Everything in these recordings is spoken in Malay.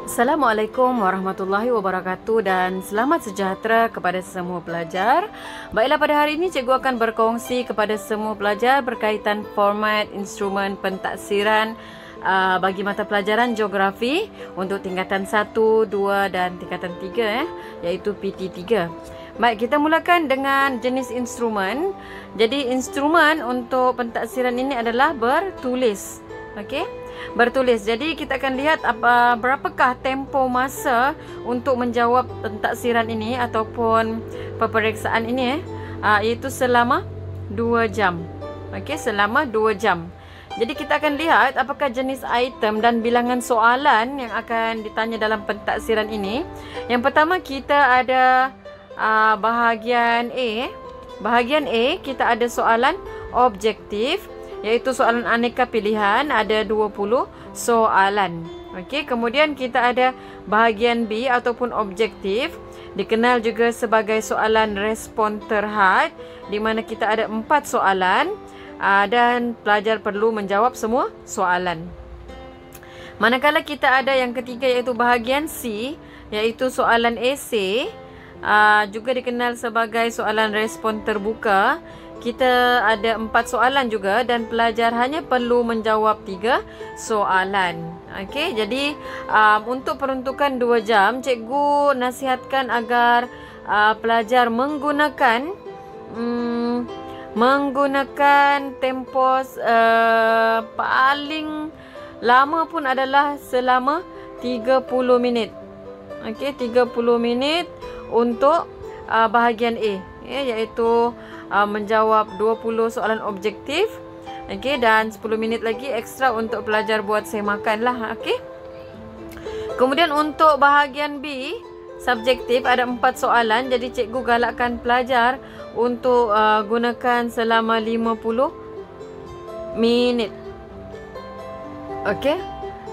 Assalamualaikum warahmatullahi wabarakatuh dan selamat sejahtera kepada semua pelajar. Baiklah, pada hari ini cikgu akan berkongsi kepada semua pelajar berkaitan format instrumen pentaksiran bagi mata pelajaran geografi untuk tingkatan 1, 2 dan tingkatan 3 iaitu PT3. Baik, kita mulakan dengan jenis instrumen. Jadi instrumen untuk pentaksiran ini adalah bertulis. Okey, bertulis. Jadi kita akan lihat berapakah tempoh masa untuk menjawab pentaksiran ini ataupun peperiksaan ini iaitu selama 2 jam. Okey, selama 2 jam. Jadi kita akan lihat apakah jenis item dan bilangan soalan yang akan ditanya dalam pentaksiran ini. Yang pertama kita ada bahagian A. Bahagian A kita ada soalan objektif, iaitu soalan aneka pilihan, ada 20 soalan. Okey, kemudian kita ada bahagian B ataupun objektif, dikenal juga sebagai soalan respon terhad, di mana kita ada 4 soalan dan pelajar perlu menjawab semua soalan. Manakala kita ada yang ketiga iaitu bahagian C, iaitu soalan esei, juga dikenal sebagai soalan respon terbuka. Kita ada 4 soalan juga dan pelajar hanya perlu menjawab 3 soalan. Okey, jadi untuk peruntukan 2 jam, cikgu nasihatkan agar pelajar menggunakan tempos paling lama pun adalah selama 30 minit. Okey, 30 minit untuk bahagian A, iaitu menjawab 20 soalan objektif. Okey, dan 10 minit lagi ekstra untuk pelajar buat semakan lah. Okey. Kemudian untuk bahagian B, subjektif, ada 4 soalan. Jadi cikgu galakkan pelajar untuk gunakan selama 50 minit. Okey,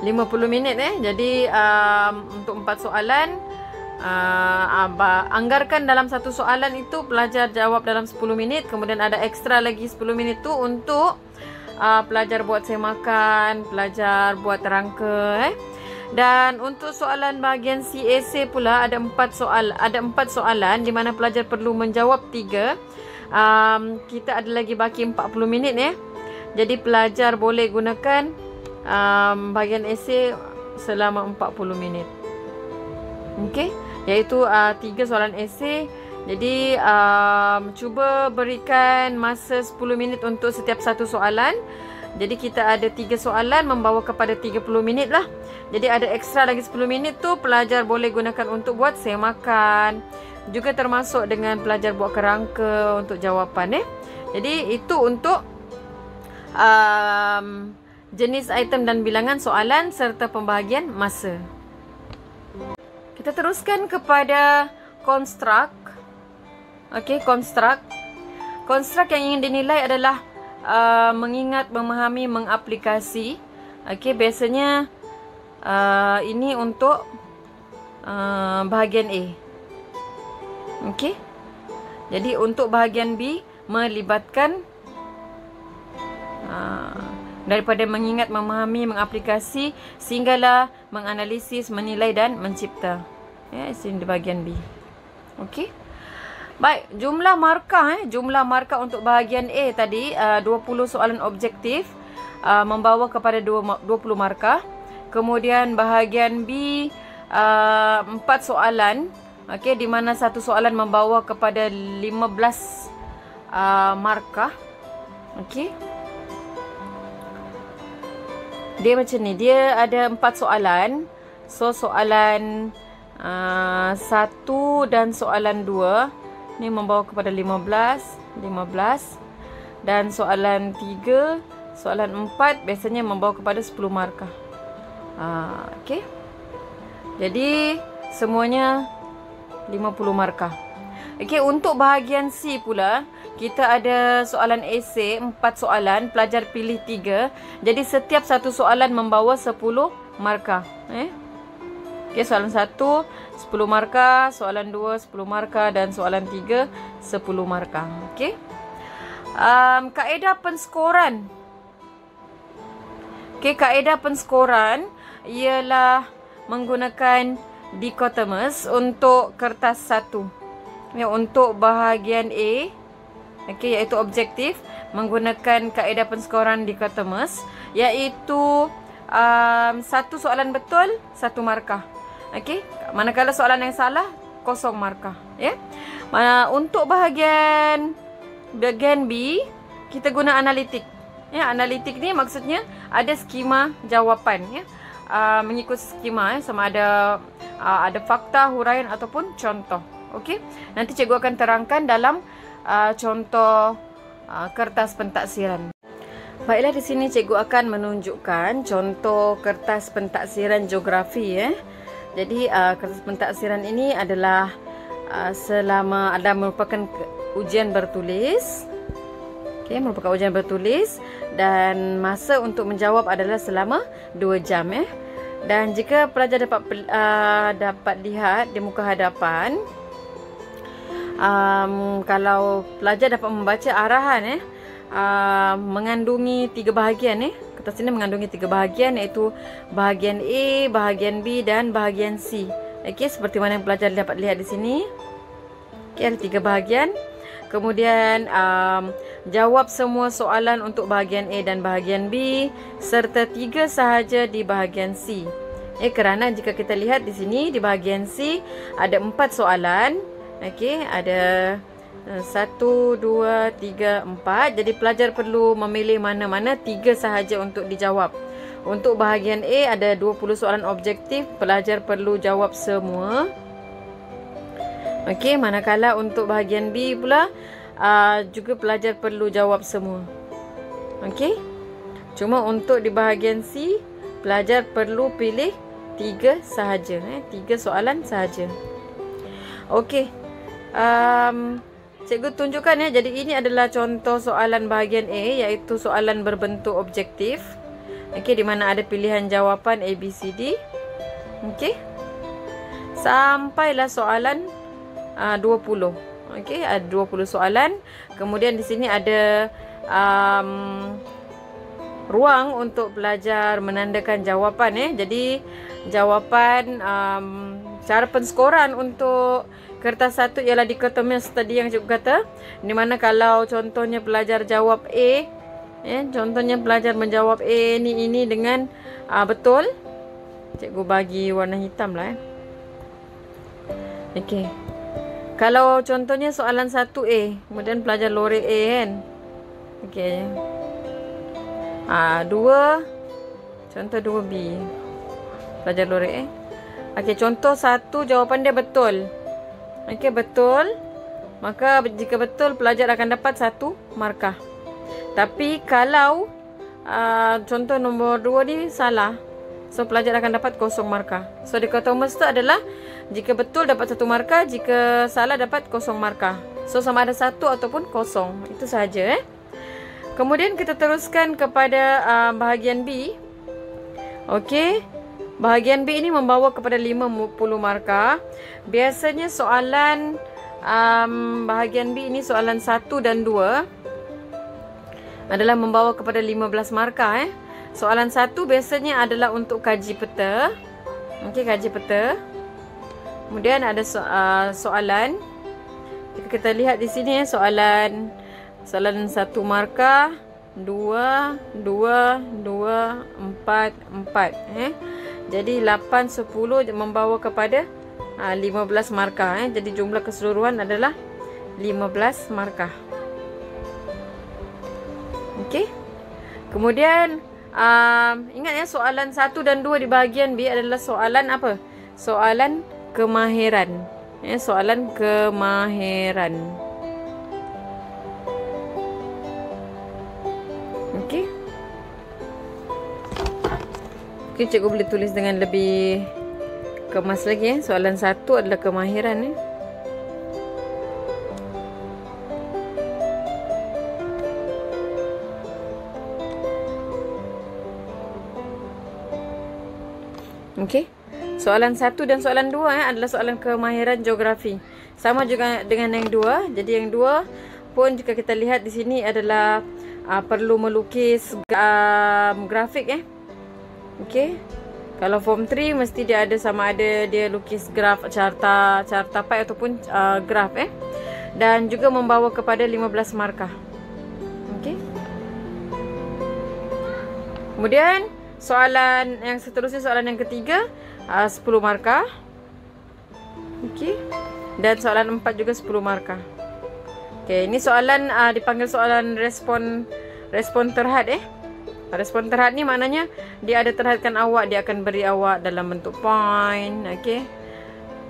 50 minit Jadi untuk 4 soalan, anggarkan dalam satu soalan itu pelajar jawab dalam 10 minit. Kemudian ada ekstra lagi 10 minit tu untuk pelajar buat semakan, pelajar buat rangka. Dan untuk soalan bahagian CAC pula ada 4 soalan di mana pelajar perlu menjawab 3. Kita ada lagi baki 40 minit Jadi pelajar boleh gunakan bahagian esei selama 40 minit. Okey, iaitu 3 soalan esei. Jadi cuba berikan masa 10 minit untuk setiap satu soalan. Jadi kita ada 3 soalan membawa kepada 30 minit lah. Jadi ada ekstra lagi 10 minit tu pelajar boleh gunakan untuk buat semakan. Juga termasuk dengan pelajar buat kerangka untuk jawapan Jadi itu untuk jenis item dan bilangan soalan serta pembahagian masa. Kita teruskan kepada construct. Okey, construct. Construct yang ingin dinilai adalah mengingat, memahami, mengaplikasi. Okey, biasanya ini untuk bahagian A. Okey. Jadi untuk bahagian B melibatkan daripada mengingat, memahami, mengaplikasi sehinggalah menganalisis, menilai dan mencipta. Ini di bahagian B. Okey. Baik, jumlah markah jumlah markah untuk bahagian A tadi 20 soalan objektif membawa kepada 20 markah. Kemudian bahagian B 4 soalan, okey, di mana satu soalan membawa kepada 15 markah. Okey. Dia macam ni, dia ada 4 soalan. So soalan 1 dan soalan 2 ni membawa kepada 15 dan soalan 3, soalan 4 biasanya membawa kepada 10 markah. Okey. Jadi semuanya 50 markah. Okey, untuk bahagian C pula kita ada soalan esei 4 soalan, pelajar pilih 3. Jadi setiap satu soalan membawa 10 markah. Okey, soalan 1 10 markah, soalan 2 10 markah dan soalan 3 10 markah. Okey. Kaedah penskoran. Okey, kaedah penskoran ialah menggunakan dichotomous untuk kertas 1. Ya, untuk bahagian A, okey, iaitu objektif, menggunakan kaedah penskoran dichotomous, iaitu satu soalan betul, satu markah. Okey, manakala soalan yang salah, kosong markah. Ya. Untuk bahagian B, kita guna analitik. Ya, analitik ni maksudnya ada skema jawapan. Ya. Mengikut skema, sama ada fakta, huraian ataupun contoh. Okey, nanti cikgu akan terangkan dalam contoh kertas pentaksiran. Baiklah, di sini cikgu akan menunjukkan contoh kertas pentaksiran geografi. Jadi kertas pentaksiran ini adalah merupakan ujian bertulis. Okey, merupakan ujian bertulis dan masa untuk menjawab adalah selama 2 jam. Dan jika pelajar dapat lihat di muka hadapan, kalau pelajar dapat membaca arahan mengandungi 3 bahagian. Kertas ini mengandungi 3 bahagian, iaitu bahagian A, bahagian B dan bahagian C. Okey, seperti mana yang pelajar dapat lihat di sini. Okey, ada 3 bahagian. Kemudian jawab semua soalan untuk bahagian A dan bahagian B serta 3 sahaja di bahagian C. Kerana jika kita lihat di sini di bahagian C ada 4 soalan. Okey, ada 1, 2, 3, 4. Jadi pelajar perlu memilih mana-mana 3 sahaja untuk dijawab. Untuk bahagian A ada 20 soalan objektif, pelajar perlu jawab semua. Okey, manakala untuk bahagian B pula juga pelajar perlu jawab semua. Okey. Cuma untuk di bahagian C pelajar perlu pilih 3 sahaja, 3 soalan sahaja. Okey. Cikgu tunjukkan ya. Jadi ini adalah contoh soalan bahagian A, iaitu soalan berbentuk objektif. Okey, di mana ada pilihan jawapan A, B, C, D. Okey. Sampailah soalan 20. Okey, ada 20 soalan. Kemudian di sini ada ruang untuk pelajar menandakan jawapan. Jadi jawapan cara penskoran untuk kertas 1 ialah dichotomous tadi yang cikgu kata. Di mana kalau contohnya pelajar jawab A, contohnya pelajar menjawab A ini dengan betul, cikgu bagi warna hitam lah. Okey. Kalau contohnya soalan 1A, kemudian pelajar lorek A kan. Okey. 2, contoh 2B, pelajar lorek A. Okey, contoh 1 jawapan dia betul. Okey, betul. Maka jika betul pelajar akan dapat 1 markah. Tapi kalau contoh nombor 2 ni salah, so pelajar akan dapat 0 markah. So dichotomous tu adalah jika betul dapat 1 markah, jika salah dapat 0 markah. So sama ada 1 ataupun 0. Itu sahaja. Kemudian kita teruskan kepada bahagian B. Okey. Bahagian B ini membawa kepada 50 markah. Biasanya soalan bahagian B ini soalan 1 dan 2 adalah membawa kepada 15 markah. Soalan 1 biasanya adalah untuk kaji peta. Okey, kaji peta. Kemudian ada soalan. Jika kita lihat di sini soalan 1 markah, 2, 2, 2, 4, 4. Jadi 8, 10 membawa kepada 15 markah. Jadi jumlah keseluruhan adalah 15 markah. Okey. Kemudian ingat ya, soalan 1 dan 2 di bahagian B adalah soalan apa? Soalan kemahiran. Soalan kemahiran. Okey. Okey, cikgu boleh tulis dengan lebih kemas lagi. Soalan 1 adalah kemahiran. Okey. Soalan 1 dan soalan 2 adalah soalan kemahiran geografi. Sama juga dengan yang 2. Jadi yang 2 pun jika kita lihat di sini adalah perlu melukis grafik. Okey. Kalau form 3 mesti dia ada sama ada dia lukis graf carta pie ataupun graf dan juga membawa kepada 15 markah. Okey. Kemudian soalan yang seterusnya, soalan yang ketiga 10 markah. Okey. Dan soalan 4 juga 10 markah. Okey, ini soalan dipanggil soalan respon terhad Respon terhad ni maknanya dia ada terhadkan awak, dia akan beri awak dalam bentuk point. Okey.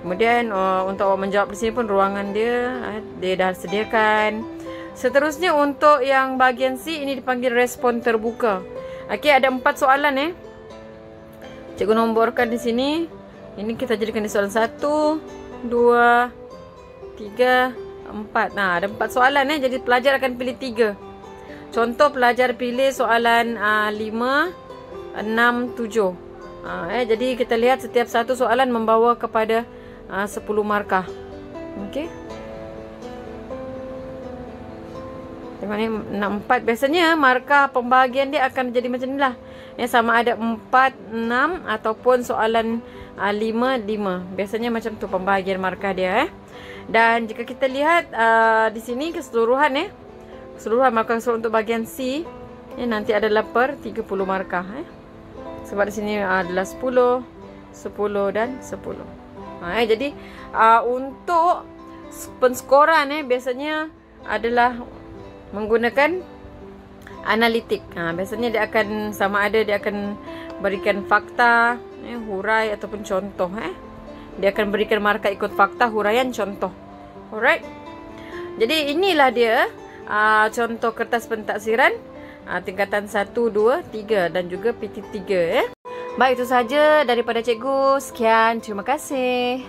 Kemudian untuk awak menjawab di sini pun ruangan dia dah sediakan. Seterusnya untuk yang bahagian C ini dipanggil respon terbuka. Okey, ada 4 soalan Cikgu nomborkan di sini. Ini kita jadikan di soalan 1, 2, 3, 4. Nah, ada 4 soalan jadi pelajar akan pilih 3. Contoh pelajar pilih soalan 5, 6, 7. Jadi kita lihat setiap satu soalan membawa kepada 10 markah. Okey. Tengok ni 6, 4. Biasanya markah pembahagian dia akan jadi macam ni lah. Sama ada 4, 6 ataupun soalan 5, 5. Biasanya macam tu pembahagian markah dia. Dan jika kita lihat di sini keseluruhan keseluruhan markah untuk bahagian C nanti adalah per 30 markah sebab di sini adalah 10, 10 dan 10. Jadi untuk penskoran biasanya adalah menggunakan analitik. Biasanya dia akan sama ada dia akan berikan fakta, hurai ataupun contoh. Dia akan berikan markah ikut fakta, huraian, contoh. Alright. Jadi inilah dia contoh kertas pentaksiran tingkatan 1, 2, 3 dan juga PT3 Baik, itu saja daripada cikgu. Sekian, terima kasih.